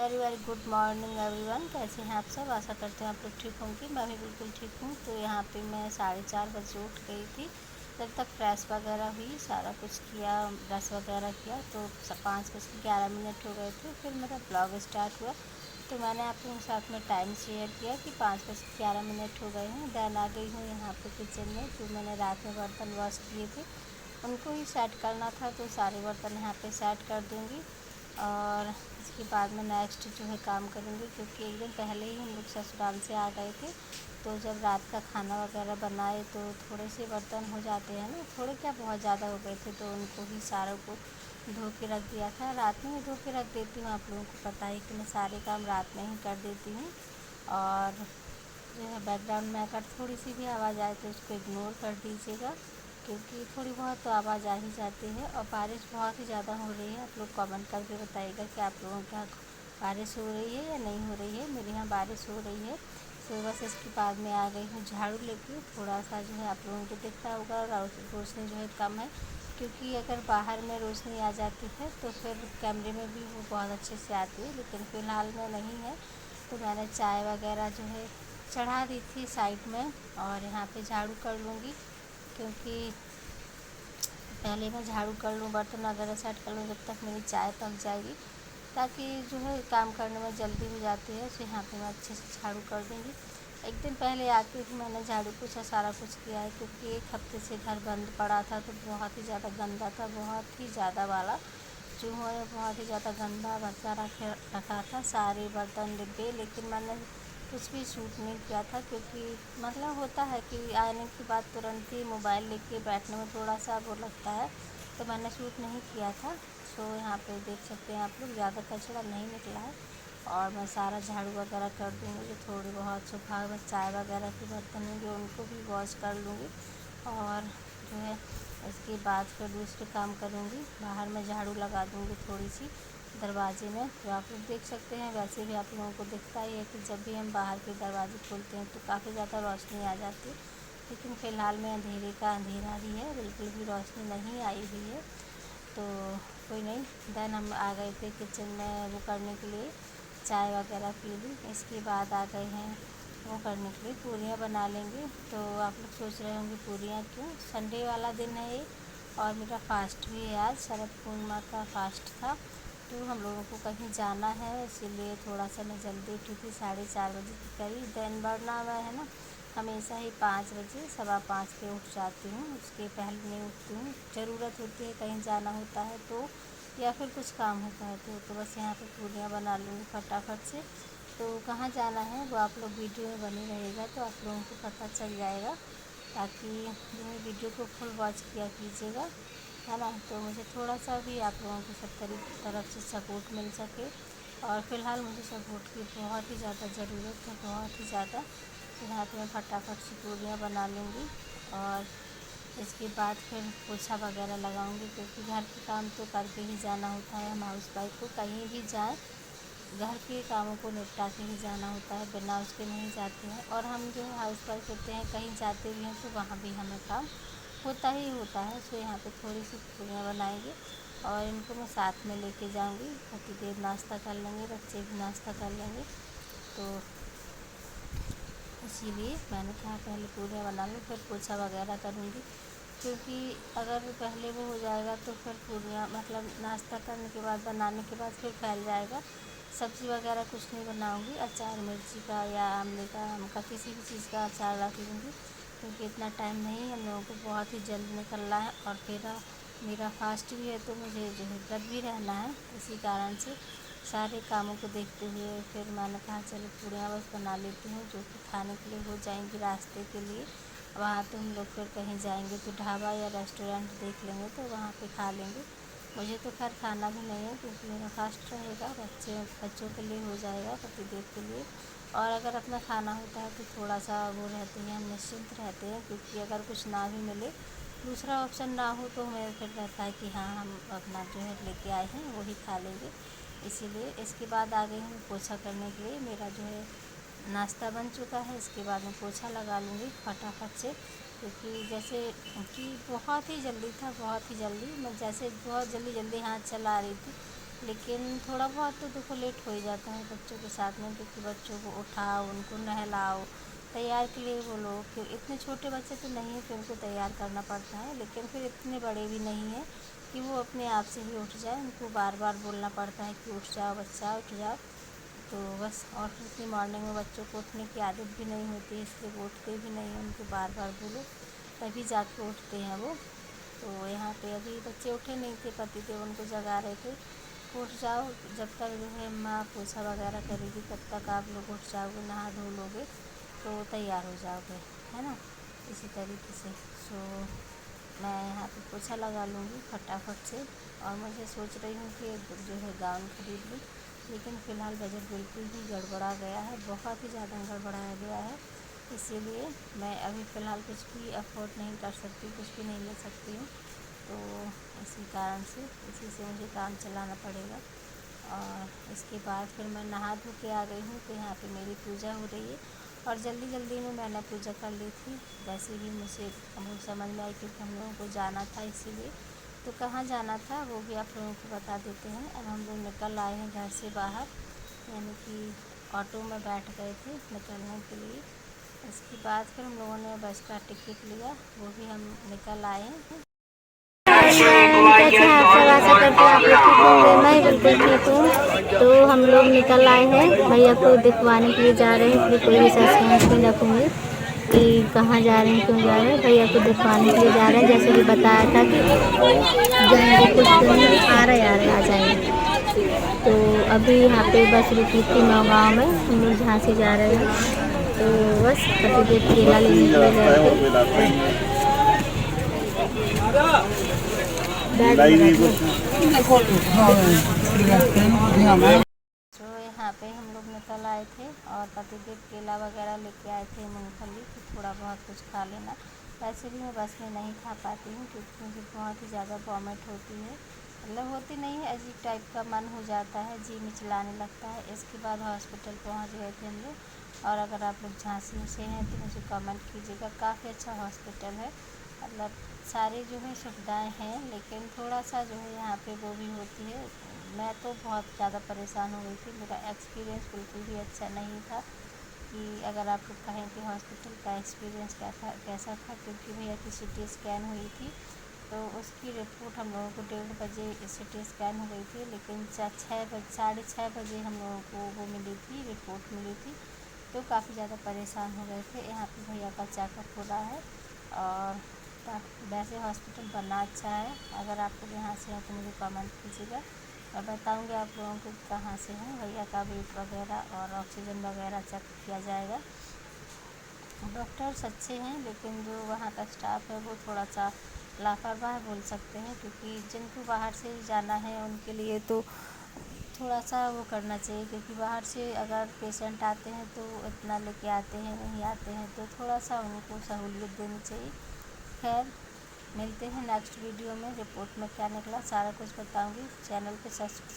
Very very good morning everyone. कैसे हैं आप सब? आशा करते हैं आप लोग ठीक होंगे। मैं भी बिल्कुल ठीक हूँ। तो यहाँ पे मैं 4:30 बजे उठ गई थी। जब तक फ्रेश वगैरह हुई, सारा कुछ किया, ब्रश वगैरह किया, तो 5:11 हो गए थे। फिर मेरा ब्लॉग स्टार्ट हुआ। तो मैंने आप लोगों के साथ में टाइम शेयर किया कि 5:11 हो गए हैं। देन आ गई हूँ यहाँ पे किचन में। जो मैंने रात में बर्तन वॉश किए थे उनको ही सेट करना था, तो सारे बर्तन यहाँ पे सेट कर दूँगी। और इसके बाद में नेक्स्ट जो है काम करूँगी, क्योंकि एक दिन पहले ही हम लोग ससुराल से आ गए थे। तो जब रात का खाना वगैरह बनाए तो थोड़े से बर्तन हो जाते हैं ना, थोड़े क्या बहुत ज़्यादा हो गए थे, तो उनको ही सारों को धो के रख दिया था। रात में ही धो के रख देती हूँ, आप लोगों को पता है कि मैं सारे काम रात में ही कर देती हूँ। और जो है बैकग्राउंड में अगर थोड़ी सी भी आवाज़ आए तो उसको इग्नोर कर दीजिएगा, क्योंकि थोड़ी बहुत तो आवाज़ आ ही जाती है। और बारिश बहुत ही ज़्यादा हो रही है। आप लोग कमेंट करके बताइएगा कि आप लोगों के यहाँ बारिश हो रही है या नहीं हो रही है। मेरे यहाँ बारिश हो रही है। तो बस इसके बाद में आ गई हूँ झाड़ू लेके। थोड़ा सा जो है आप लोगों को दिखता होगा रोशनी जो है कम है, क्योंकि अगर बाहर में रोशनी आ जाती है तो फिर कैमरे में भी वो बहुत अच्छे से आती है, लेकिन फ़िलहाल में नहीं है। तो मैंने चाय वगैरह जो है चढ़ा दी थी साइड में, और यहाँ पे झाड़ू कर लूँगी, क्योंकि पहले मैं झाड़ू कर लूँ, बर्तन वगैरह सेट कर लूँ, जब तक मेरी चाय पक जाएगी, ताकि जो है काम करने में जल्दी हो जाती है। तो यहाँ पे मैं अच्छे से झाड़ू कर दूँगी। एक दिन पहले आके ही मैंने झाड़ू पोछा सारा कुछ किया है, क्योंकि एक हफ्ते से घर बंद पड़ा था, तो बहुत ही ज़्यादा गंदा था, बहुत ही ज़्यादा वाला। चूहों ने बहुत ही ज़्यादा गंदा बचा रखा था सारे बर्तन डिब्बे। लेकिन मैंने कुछ भी शूट नहीं किया था, क्योंकि मतलब होता है कि आने के बाद तुरंत ही मोबाइल लेके बैठने में थोड़ा सा वो लगता है, तो मैंने शूट नहीं किया था। सो यहाँ पे देख सकते हैं आप लोग, ज़्यादा कचरा नहीं निकला है। और मैं सारा झाड़ू वगैरह कर दूँगी। जो थोड़ी बहुत सुबह में चाय वगैरह के बर्तन होंगे उनको भी वॉश कर लूँगी। और जो है इसके बाद फिर दूसरे काम करूँगी। बाहर में झाड़ू लगा दूँगी थोड़ी सी दरवाजे में। तो आप लोग देख सकते हैं, वैसे भी आप लोगों को दिखता ही है कि जब भी हम बाहर के दरवाजे खोलते हैं तो काफ़ी ज़्यादा रोशनी आ जाती है। लेकिन फ़िलहाल में अंधेरे का अंधेरा ही है, बिल्कुल भी रोशनी नहीं आई हुई है। तो कोई नहीं। देन हम आ गए थे किचन में वो करने के लिए, चाय वगैरह पी ली। इसके बाद आ गए हैं वो करने के लिए, पूरियाँ बना लेंगे। तो आप लोग सोच रहे होंगे पूरियाँ क्यों? संडे वाला दिन है ये, और मेरा फास्ट भी है। आज शरद पूर्णिमा का फास्ट था, तो हम लोगों को कहीं जाना है, इसीलिए थोड़ा सा मैं जल्दी उठी थी, 4:30 बजे के करीब। देन वरना मैं है ना हमेशा ही 5 बजे 5:15 पे उठ जाती हूँ, उसके पहले नहीं उठती हूँ। ज़रूरत होती है, कहीं जाना होता है तो, या फिर कुछ काम होता है तो बस यहाँ पे पूरियाँ बना लूँगी फटाफट से। तो कहाँ जाना है वो आप लोग वीडियो में बने रहेगा, तो आप लोगों को पता चल जाएगा, ताकि जो है वीडियो को फुल वॉच किया कीजिएगा, है ना। तो मुझे थोड़ा सा भी आप लोगों की सब तरफ से सपोर्ट मिल सके। और फ़िलहाल मुझे सपोर्ट की बहुत ही ज़्यादा ज़रूरत है, बहुत ही ज़्यादा। तो यहाँ पे मैं फटाफट से पूरियाँ बना लूँगी, और इसके बाद फिर पोछा वगैरह लगाऊंगी, क्योंकि घर के काम तो करके ही जाना होता है। हम हाउस वाइफ को कहीं भी जाएं, घर के कामों को निपटा के ही जाना होता है, बिना उसके नहीं जाते हैं। और हम जो है हाउस वाइफ होते हैं, कहीं जाते भी हैं तो वहाँ भी हमें काम होता ही होता है। सो यहाँ पे थोड़ी सी पूरियाँ बनाएंगे, और इनको मैं साथ में लेके जाऊँगी। पतिदेव नाश्ता कर लेंगे, बच्चे भी नाश्ता कर लेंगे, तो इसीलिए मैंने कहा पहले पूरियाँ बना लूँ, फिर पोछा वगैरह करूँगी। क्योंकि अगर पहले वो हो जाएगा तो फिर पूरियाँ मतलब नाश्ता करने के बाद, बनाने के बाद फिर फैल जाएगा। सब्ज़ी वगैरह कुछ नहीं बनाऊँगी, अचार मिर्ची का या आमले का, आम का, किसी भी चीज़ का अचार रख लूँगी, क्योंकि इतना टाइम नहीं है हम लोगों को, बहुत ही जल्द निकलना है। और फिर मेरा फास्ट भी है, तो मुझे जो है व्रत भी रहना है। इसी कारण से सारे कामों को देखते हुए फिर मैंने कहा चलो पूरियाँ बस बना लेती हूँ, जो कि खाने के लिए हो जाएंगी रास्ते के लिए। वहाँ तो हम लोग फिर कहीं जाएंगे तो ढाबा या रेस्टोरेंट देख लेंगे, तो वहाँ पे खा लेंगे। मुझे तो खैर खाना भी नहीं है, क्योंकि मेरा फास्ट रहेगा, बच्चों के लिए हो जाएगा, पतिदेव के लिए। और अगर अपना खाना होता है तो थोड़ा सा वो रहते हैं, हम निश्चिंत रहते हैं, क्योंकि अगर कुछ ना भी मिले, दूसरा ऑप्शन ना हो, तो हमें फिर रहता है कि हाँ हम अपना जो है लेके आए हैं वही खा लेंगे। इसीलिए इसके बाद आ गई हूँ पोछा करने के लिए। मेरा जो है नाश्ता बन चुका है, इसके बाद मैं पोछा लगा लूँगी फटाफट से, क्योंकि जैसे कि बहुत ही जल्दी था, बहुत ही जल्दी, मैं जैसे बहुत जल्दी जल्दी हाथ चला रही थी, लेकिन थोड़ा बहुत तो देखो लेट हो ही जाता है बच्चों के साथ में, क्योंकि बच्चों को उठाओ, उनको नहलाओ, तैयार के लिए बोलो कि इतने छोटे बच्चे तो नहीं है कि उनको तैयार करना पड़ता है, लेकिन फिर इतने बड़े भी नहीं हैं कि वो अपने आप से ही उठ जाए, उनको बार बार बोलना पड़ता है कि उठ जाओ बच्चा, उठ जाओ। तो बस, और फिर इतनी मॉर्निंग में बच्चों को उठने की आदत भी नहीं होती, इसलिए वो उठते भी नहीं हैं, उनको बार बार बोलो तभी जाके उठते हैं वो। तो यहाँ पे अभी बच्चे उठे नहीं थे, पति देव उनको जगा रहे थे, उठ जाओ, जब तक जो है माँ पोछा वगैरह करेगी तब तक आप लोग उठ जाओगे, नहा धो लोगे तो तैयार हो जाओगे, है ना। इसी तरीके से मैं यहाँ पे पोछा लगा लूँगी फटाफट से। और मुझे सोच रही हूँ कि जो है गाउन खरीद लूँ, लेकिन फ़िलहाल बजट बिल्कुल ही गड़बड़ा गया है, बहुत ही ज़्यादा गड़बड़ाया गया है, इसीलिए मैं अभी फ़िलहाल कुछ भी अफोर्ड नहीं कर सकती, कुछ भी नहीं ले सकती हूँ। तो इसी कारण से इसी से मुझे काम चलाना पड़ेगा। और इसके बाद फिर मैं नहा धो के आ गई हूँ, तो यहाँ पे मेरी पूजा हो रही है, और जल्दी जल्दी में मैंने पूजा कर ली थी। वैसे भी मुझे वो समझ में आई, क्योंकि हम लोगों को जाना था इसीलिए। तो कहाँ जाना था वो भी आप लोगों को बता देते हैं। अब हम लोग निकल आए हैं घर से बाहर, यानी कि ऑटो में बैठ गए थे निकलने के लिए। इसके बाद फिर हम लोगों ने बस का टिकट लिया, वो भी हम निकल आए हैं। कैसे हैं आप सब? आशा करते हैं आप लोग ठीक होंगे, मैं बिल्कुल ठीक हूँ। तो हम लोग निकल आए हैं, भैया को दिखवाने के लिए जा रहे हैं, इसलिए कोई भी सस्पेंस नहीं रखूँगी कि कहाँ जा रहे हैं, क्यों जा रहे हैं। भैया को दिखवाने के लिए जा रहे हैं, जैसे कि बताया था कि जाएंगे कुछ दिन में, आ रहे आ जाएंगे। तो अभी यहाँ पे बस रुकी थी नौगाँव में, हम लोग झांसी जा रहे हैं। तो बस पतिदेव केला लेने के लिए गए थे। तो यहाँ पे हम लोग निकल आए थे, और पतिदेव केला वगैरह लेके आए थे, मूंगफली, तो थोड़ा बहुत कुछ खा लेना। वैसे भी मैं बस में नहीं खा पाती हूँ, क्योंकि मुझे बहुत ही ज़्यादा वॉमिट होती है, मतलब होती नहीं है, अजीब टाइप का मन हो जाता है, जी मिचलाने लगता है। इसके बाद हॉस्पिटल पहुँच गए थे हम लोग। और अगर आप लोग झांसी से हैं तो मुझे कमेंट कीजिएगा, काफ़ी अच्छा हॉस्पिटल है, मतलब सारी जो है सुविधाएं हैं, लेकिन थोड़ा सा जो है यहाँ पे वो भी होती है। मैं तो बहुत ज़्यादा परेशान हो गई थी, मेरा एक्सपीरियंस बिल्कुल भी अच्छा नहीं था। कि अगर आप लोग कहें कि हॉस्पिटल का एक्सपीरियंस कैसा था, क्योंकि भैया की CT स्कैन हुई थी, तो उसकी रिपोर्ट हम लोगों को 1:30 बजे CT स्कैन हो गई थी, लेकिन 6:30 बजे हम लोगों को वो मिली थी, रिपोर्ट मिली थी। तो काफ़ी ज़्यादा परेशान हो गए थे। यहाँ पे भैया का चेकअप हो रहा है, और वैसे हॉस्पिटल बनना अच्छा है। अगर आप लोग यहाँ से हैं तो मुझे कमेंट कीजिएगा, मैं बताऊँगी आप लोगों को कहाँ से हैं। भैया का वेट वगैरह और ऑक्सीजन वगैरह चेक किया जाएगा। डॉक्टर्स अच्छे हैं, लेकिन जो वहाँ का स्टाफ है वो थोड़ा सा लापरवाह बोल सकते हैं, क्योंकि जिनको बाहर से जाना है उनके लिए तो थोड़ा सा वो करना चाहिए, क्योंकि बाहर से अगर पेशेंट आते हैं तो इतना लेके आते हैं, नहीं आते हैं तो थोड़ा सा उनको सहूलियत देनी चाहिए। खैर, मिलते हैं नेक्स्ट वीडियो में, रिपोर्ट में क्या निकला सारा कुछ बताऊंगी। चैनल पे सब्सक्राइब